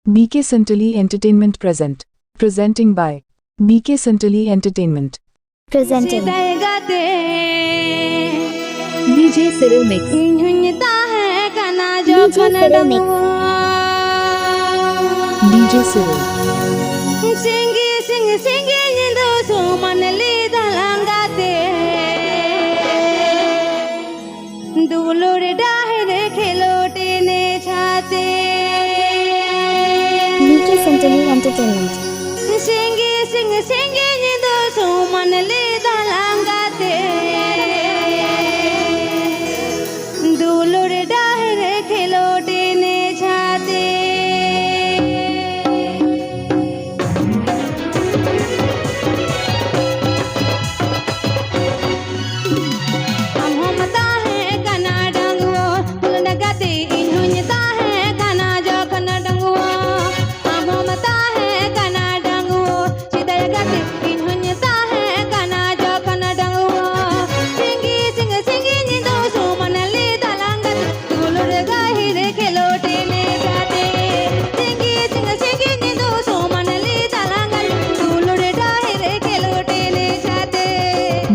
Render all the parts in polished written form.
BK Santali Entertainment presenting by BK Santali Entertainment. Presenting DJ Cyril Mix. DJ Cyril. BK Santali Entertainment.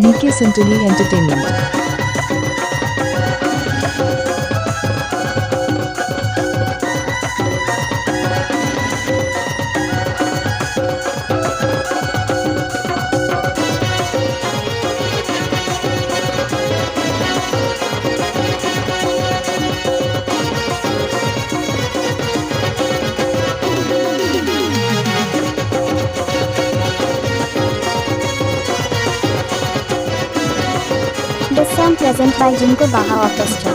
BK Santali Entertainment. The song present by Jinko Baha Orchestra.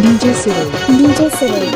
DJ Cyril. DJ Cyril.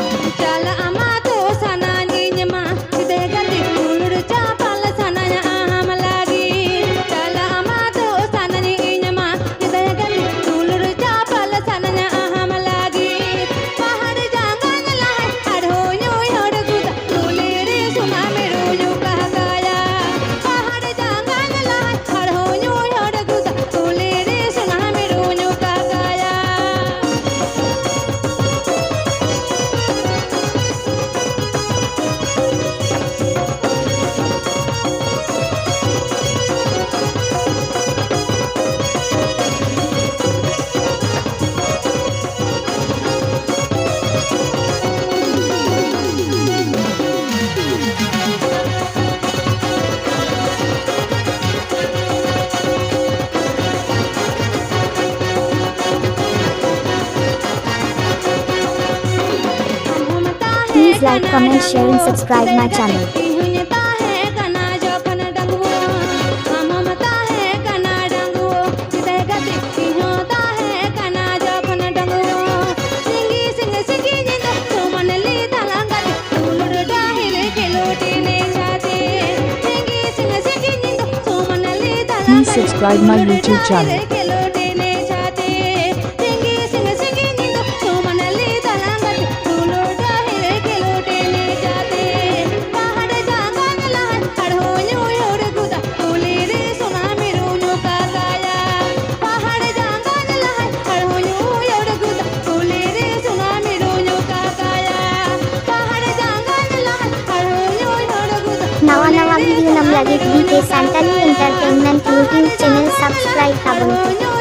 Please like, comment, share and subscribe my channel. Please subscribe my YouTube channel. नवा video नम लगे BK Santali Entertainment YouTube channel subscribe करो।